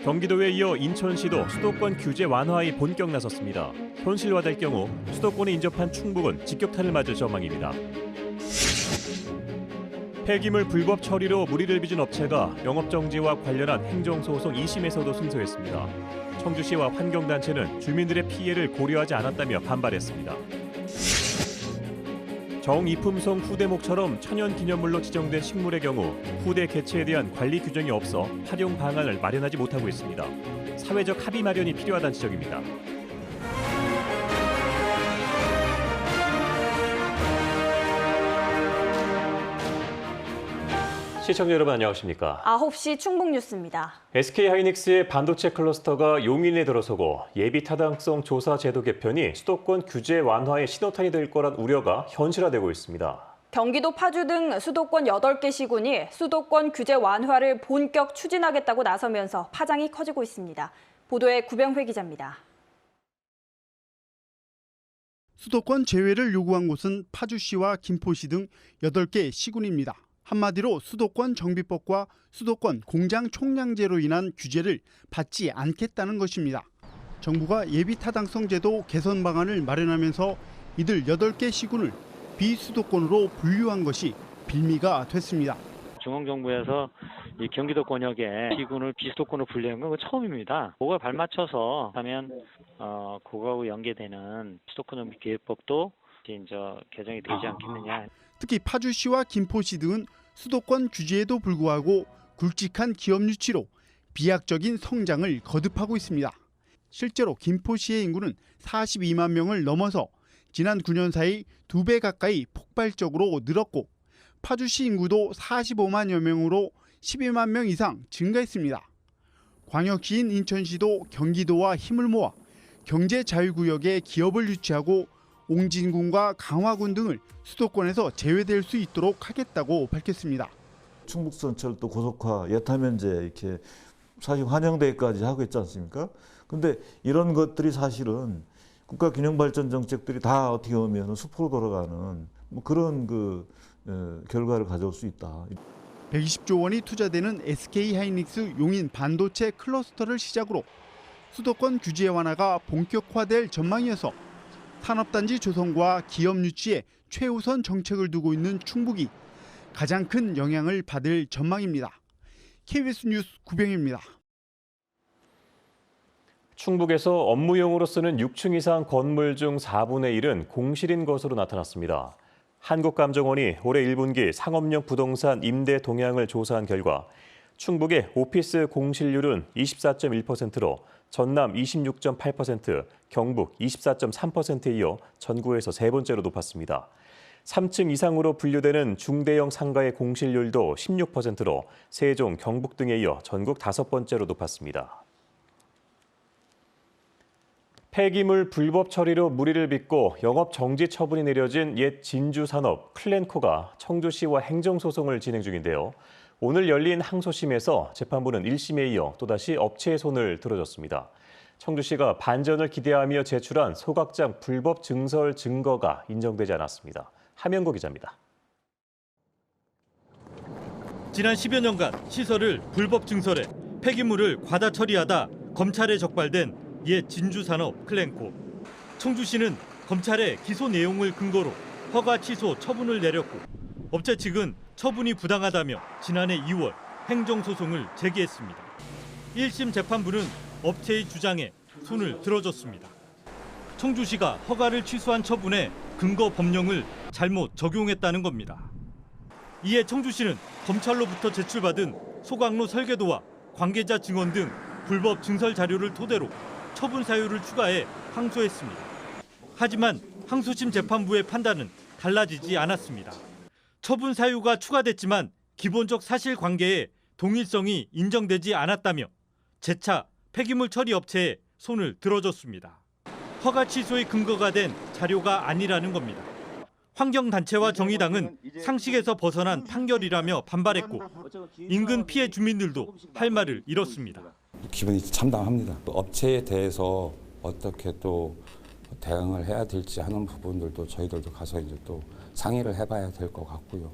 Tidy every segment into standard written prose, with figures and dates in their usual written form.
경기도에 이어 인천시도 수도권 규제 완화에 본격 나섰습니다. 현실화될 경우 수도권에 인접한 충북은 직격탄을 맞을 전망입니다. 폐기물 불법 처리로 물의를 빚은 업체가 영업정지와 관련한 행정소송 2심에서도 승소했습니다. 청주시와 환경단체는 주민들의 피해를 고려하지 않았다며 반발했습니다. 정이품송 후대목처럼 천연기념물로 지정된 식물의 경우 후대 개체에 대한 관리 규정이 없어 활용 방안을 마련하지 못하고 있습니다. 사회적 합의 마련이 필요하다는 지적입니다. 시청자 여러분 안녕하십니까? 9시 충북 뉴스입니다. SK하이닉스의 반도체 클러스터가 용인에 들어서고 예비 타당성 조사 제도 개편이 수도권 규제 완화의 신호탄이 될 거란 우려가 현실화되고 있습니다. 경기도 파주 등 수도권 8개 시군이 수도권 규제 완화를 본격 추진하겠다고 나서면서 파장이 커지고 있습니다. 보도에 구병회 기자입니다. 수도권 제외를 요구한 곳은 파주시와 김포시 등 8개 시군입니다. 한마디로 수도권 정비법과 수도권 공장 총량제로 인한 규제를 받지 않겠다는 것입니다. 정부가 예비 타당성 제도 개선 방안을 마련하면서 이들 8개 시군을 비수도권으로 분류한 것이 빌미가 됐습니다. 중앙정부에서 이 경기도 권역의 시군을 비수도권으로 분류한 건 처음입니다. 그걸 발맞춰서 하면 그거하고 연계되는 수도권 기획법도 이제 개정이 되지 않겠느냐. 특히 파주시와 김포시 등은 수도권 규제에도 불구하고 굵직한 기업 유치로 비약적인 성장을 거듭하고 있습니다. 실제로 김포시의 인구는 42만 명을 넘어서 지난 9년 사이 2배 가까이 폭발적으로 늘었고 파주시 인구도 45만여 명으로 12만 명 이상 증가했습니다. 광역시인 인천시도 경기도와 힘을 모아 경제자유구역에 기업을 유치하고 옹진군과 강화군 등을 수도권에서 제외될 수 있도록 하겠다고 밝혔습니다. 충북선철도 고속화, 예타면제 이렇게 사실 환영대회까지 하고 있지 않습니까? 근데 이런 것들이 사실은 국가균형발전 정책들이 다 어떻게 보면 수포로 돌아가는 뭐 그런 결과를 가져올 수 있다. 120조 원이 투자되는 SK하이닉스 용인 반도체 클러스터를 시작으로 수도권 규제 완화가 본격화될 전망이어서 산업단지 조성과 기업 유치에 최우선 정책을 두고 있는 충북이 가장 큰 영향을 받을 전망입니다. KBS 뉴스 구병입니다. 충북에서 업무용으로 쓰는 6층 이상 건물 중 4분의 1은 공실인 것으로 나타났습니다. 한국감정원이 올해 1분기 상업용 부동산 임대 동향을 조사한 결과 충북의 오피스 공실률은 24.1%로 전남 26.8%, 경북 24.3%에 이어 전국에서 세 번째로 높았습니다. 3층 이상으로 분류되는 중대형 상가의 공실률도 16%로 세종, 경북 등에 이어 전국 5번째로 높았습니다. 폐기물 불법 처리로 물의를 빚고 영업 정지 처분이 내려진 옛 진주산업 클렌코가 청주시와 행정소송을 진행 중인데요. 오늘 열린 항소심에서 재판부는 1심에 이어 또다시 업체의 손을 들어줬습니다. 청주시가 반전을 기대하며 제출한 소각장 불법 증설 증거가 인정되지 않았습니다. 하명고 기자입니다. 지난 10여 년간 시설을 불법 증설해 폐기물을 과다 처리하다 검찰에 적발된 옛 진주산업 클렌코. 청주시는 검찰의 기소 내용을 근거로 허가 취소 처분을 내렸고 업체 측은 처분이 부당하다며 지난해 2월 행정소송을 제기했습니다. 1심 재판부는 업체의 주장에 손을 들어줬습니다. 청주시가 허가를 취소한 처분에 근거 법령을 잘못 적용했다는 겁니다. 이에 청주시는 검찰로부터 제출받은 소각로 설계도와 관계자 증언 등 불법 증설 자료를 토대로 처분 사유를 추가해 항소했습니다. 하지만 항소심 재판부의 판단은 달라지지 않았습니다. 처분 사유가 추가됐지만 기본적 사실관계에 동일성이 인정되지 않았다며 재차 폐기물 처리 업체에 손을 들어줬습니다. 허가 취소의 근거가 된 자료가 아니라는 겁니다. 환경단체와 정의당은 상식에서 벗어난 판결이라며 반발했고 인근 피해 주민들도 할 말을 잃었습니다. 기분이 참담합니다. 업체에 대해서 어떻게 또 대응을 해야 될지 하는 부분들도 저희들도 가서 이제 또 상의를 해봐야 될 것 같고요.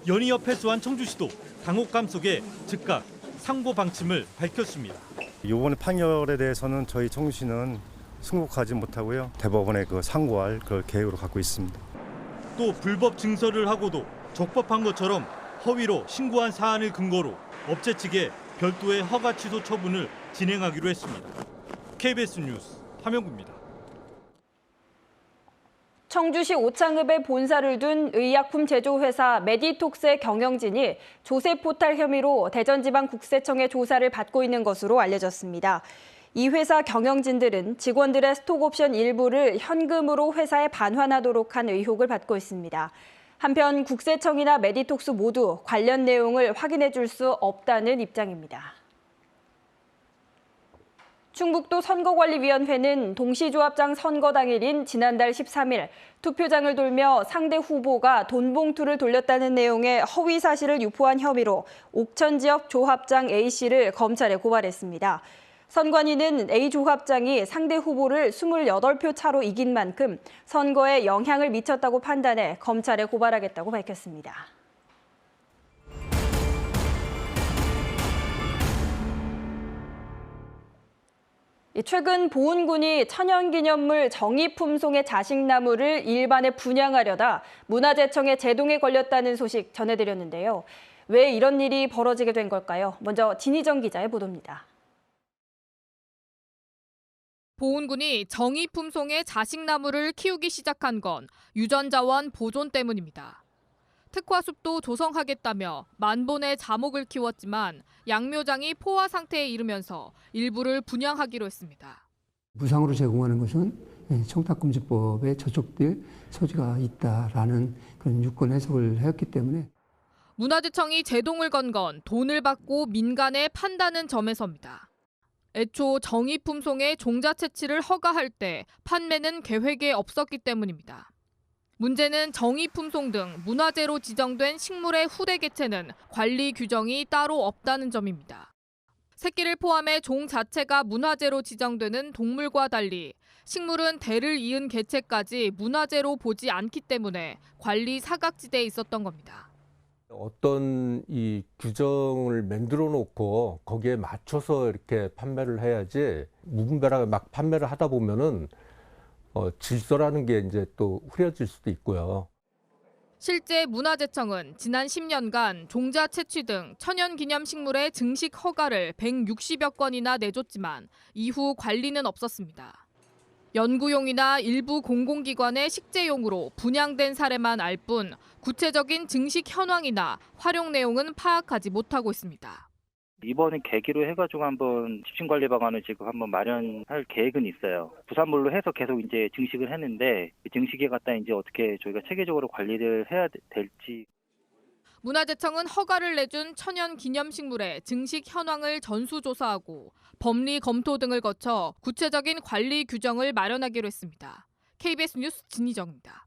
연이어 패소한 청주시도 당혹감 속에 즉각 상고 방침을 밝혔습니다. 이번 판결에 대해서는 저희 청주시는 승복하지 못하고요. 대법원에 상고할 그걸 계획으로 갖고 있습니다. 또 불법 증설을 하고도 적법한 것처럼 허위로 신고한 사안을 근거로 업체 측에 별도의 허가 취소 처분을 진행하기로 했습니다. KBS 뉴스 함영구입니다. 청주시 오창읍에 본사를 둔 의약품 제조회사 메디톡스의 경영진이 조세 포탈 혐의로 대전지방국세청의 조사를 받고 있는 것으로 알려졌습니다. 이 회사 경영진들은 직원들의 스톡옵션 일부를 현금으로 회사에 반환하도록 한 의혹을 받고 있습니다. 한편 국세청이나 메디톡스 모두 관련 내용을 확인해 줄 수 없다는 입장입니다. 충북도 선거관리위원회는 동시조합장 선거 당일인 지난달 13일 투표장을 돌며 상대 후보가 돈봉투를 돌렸다는 내용의 허위 사실을 유포한 혐의로 옥천지역 조합장 A씨를 검찰에 고발했습니다. 선관위는 A 조합장이 상대 후보를 28표 차로 이긴 만큼 선거에 영향을 미쳤다고 판단해 검찰에 고발하겠다고 밝혔습니다. 최근 보은군이 천연기념물 정의품송의 자식나무를 일반에 분양하려다 문화재청의 제동에 걸렸다는 소식 전해드렸는데요. 왜 이런 일이 벌어지게 된 걸까요? 먼저 진희정 기자의 보도입니다. 보은군이 정의품송의 자식나무를 키우기 시작한 건 유전자원 보존 때문입니다. 특화숲도 조성하겠다며 만본의 자목을 키웠지만 양묘장이 포화 상태에 이르면서 일부를 분양하기로 했습니다. 무상으로 제공하는 것은 청탁금지법에 저촉될 소지가 있다라는 그런 유권 해석을 했기 때문에 문화재청이 제동을 건 건 돈을 받고 민간에 판다는 점에서입니다. 애초 정의품송의 종자 채취를 허가할 때 판매는 계획에 없었기 때문입니다. 문제는 정의품송 등 문화재로 지정된 식물의 후대 개체는 관리 규정이 따로 없다는 점입니다. 새끼를 포함해 종 자체가 문화재로 지정되는 동물과 달리 식물은 대를 이은 개체까지 문화재로 보지 않기 때문에 관리 사각지대에 있었던 겁니다. 어떤 이 규정을 만들어 놓고 거기에 맞춰서 이렇게 판매를 해야지 무분별하게 막 판매를 하다 보면은 질서라는 게 이제 또 흐려질 수도 있고요. 실제 문화재청은 지난 10년간 종자 채취 등 천연기념식물의 증식 허가를 160여 건이나 내줬지만 이후 관리는 없었습니다. 연구용이나 일부 공공기관의 식재용으로 분양된 사례만 알 뿐 구체적인 증식 현황이나 활용 내용은 파악하지 못하고 있습니다. 이번에 계기로 해가지고 한번 집중관리 방안을 지금 한번 마련할 계획은 있어요. 부산물로 해서 계속 이제 증식을 했는데 증식에 갖다 이제 어떻게 저희가 체계적으로 관리를 해야 될지. 문화재청은 허가를 내준 천연기념식물의 증식 현황을 전수조사하고 법리 검토 등을 거쳐 구체적인 관리 규정을 마련하기로 했습니다. KBS 뉴스 진희정입니다.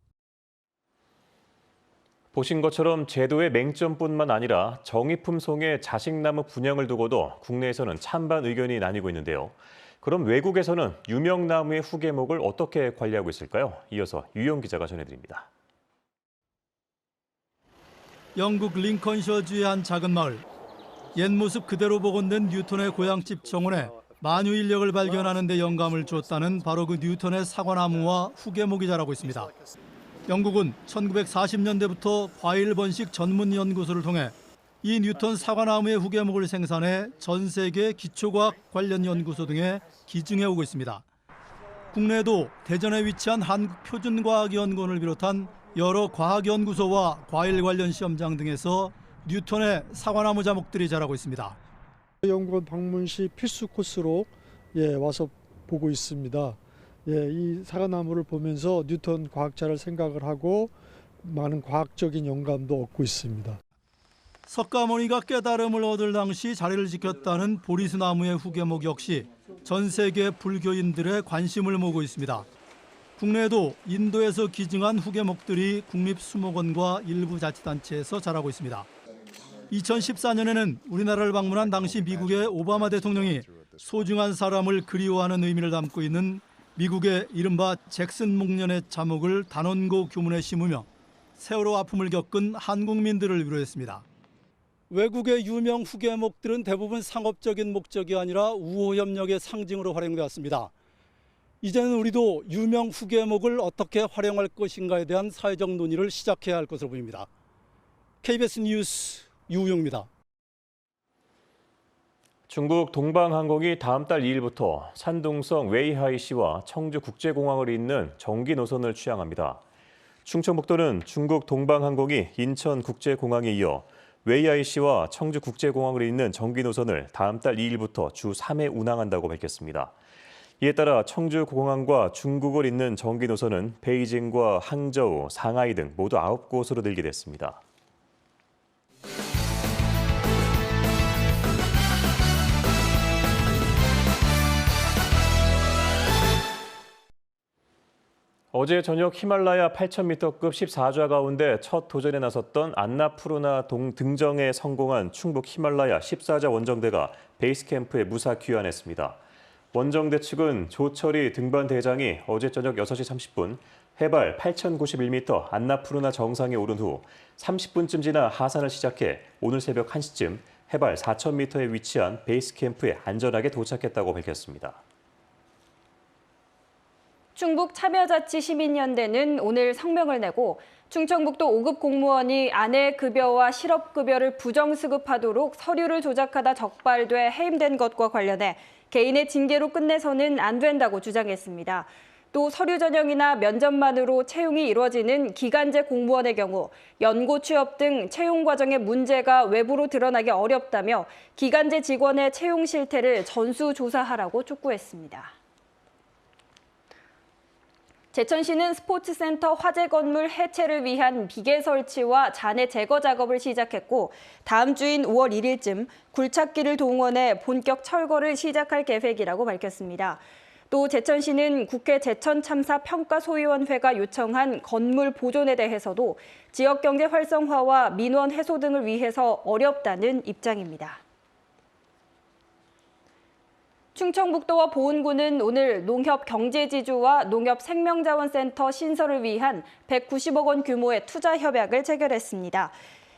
보신 것처럼 제도의 맹점뿐만 아니라 정의품송의 자식나무 분양을 두고도 국내에서는 찬반 의견이 나뉘고 있는데요. 그럼 외국에서는 유명나무의 후계목을 어떻게 관리하고 있을까요? 이어서 유영 기자가 전해드립니다. 영국 링컨셔주의 한 작은 마을. 옛 모습 그대로 복원된 뉴턴의 고향집 정원에 만유 인력을 발견하는 데 영감을 줬다는 바로 그 뉴턴의 사과나무와 후계목이 자라고 있습니다. 영국은 1940년대부터 과일 번식 전문 연구소를 통해 이 뉴턴 사과나무의 후계목을 생산해 전 세계 기초과학 관련 연구소 등에 기증해 오고 있습니다. 국내에도 대전에 위치한 한국표준과학연구원을 비롯한 여러 과학연구소와 과일 관련 시험장 등에서 뉴턴의 사과나무 자목들이 자라고 있습니다. 연구원 방문 시 필수 코스로 와서 보고 있습니다. 이 사과나무를 보면서 뉴턴 과학자를 생각을 하고 많은 과학적인 영감도 얻고 있습니다. 석가모니가 깨달음을 얻을 당시 자리를 지켰다는 보리수나무의 후계목 역시 전 세계 불교인들의 관심을 모으고 있습니다. 국내에도 인도에서 기증한 후계목들이 국립수목원과 일부 자치단체에서 자라고 있습니다. 2014년에는 우리나라를 방문한 당시 미국의 오바마 대통령이 소중한 사람을 그리워하는 의미를 담고 있는 미국의 이른바 잭슨 목련의 자목을 단원고 교문에 심으며 세월호 아픔을 겪은 한국민들을 위로했습니다. 외국의 유명 후계목들은 대부분 상업적인 목적이 아니라 우호협력의 상징으로 활용되었습니다. 이제는 우리도 유명 후계목을 어떻게 활용할 것인가에 대한 사회적 논의를 시작해야 할 것으로 보입니다. KBS 뉴스 유우영입니다. 중국 동방항공이 다음 달 2일부터 산둥성 웨이하이시와 청주국제공항을 잇는 정기 노선을 취항합니다. 충청북도는 중국 동방항공이 인천국제공항에 이어 웨이하이시와 청주국제공항을 잇는 정기 노선을 다음 달 2일부터 주 3회 운항한다고 밝혔습니다. 이에 따라 청주공항과 중국을 잇는 정기 노선은 베이징과 항저우, 상하이 등 모두 9곳으로 늘게 됐습니다. 어제 저녁 히말라야 8,000m급 14좌 가운데 첫 도전에 나섰던 안나푸르나 등정에 성공한 충북 히말라야 14자 원정대가 베이스 캠프에 무사 귀환했습니다. 원정대 측은 조철이 등반 대장이 어제 저녁 6시 30분 해발 8,091m 안나푸르나 정상에 오른 후 30분쯤 지나 하산을 시작해 오늘 새벽 1시쯤 해발 4,000m에 위치한 베이스 캠프에 안전하게 도착했다고 밝혔습니다. 충북 참여자치시민연대는 오늘 성명을 내고 충청북도 5급 공무원이 아내 급여와 실업급여를 부정수급하도록 서류를 조작하다 적발돼 해임된 것과 관련해 개인의 징계로 끝내서는 안 된다고 주장했습니다. 또 서류 전형이나 면접만으로 채용이 이루어지는 기간제 공무원의 경우 연고 취업 등 채용 과정에 문제가 외부로 드러나기 어렵다며 기간제 직원의 채용 실태를 전수조사하라고 촉구했습니다. 제천시는 스포츠센터 화재 건물 해체를 위한 비계 설치와 잔해 제거 작업을 시작했고 다음 주인 5월 1일쯤 굴착기를 동원해 본격 철거를 시작할 계획이라고 밝혔습니다. 또 제천시는 국회 제천참사평가소위원회가 요청한 건물 보존에 대해서도 지역경제 활성화와 민원 해소 등을 위해서 어렵다는 입장입니다. 충청북도와 보은군은 오늘 농협경제지주와 농협생명자원센터 신설을 위한 190억 원 규모의 투자 협약을 체결했습니다.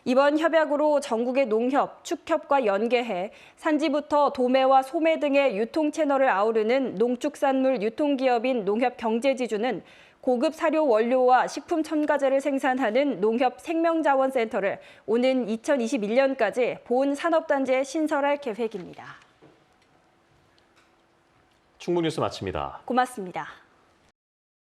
이번 협약으로 전국의 농협, 축협과 연계해 산지부터 도매와 소매 등의 유통 채널을 아우르는 농축산물 유통기업인 농협경제지주는 고급 사료 원료와 식품 첨가제를 생산하는 농협생명자원센터를 오는 2021년까지 보은 산업단지에 신설할 계획입니다. 충북 뉴스 마칩니다. 고맙습니다.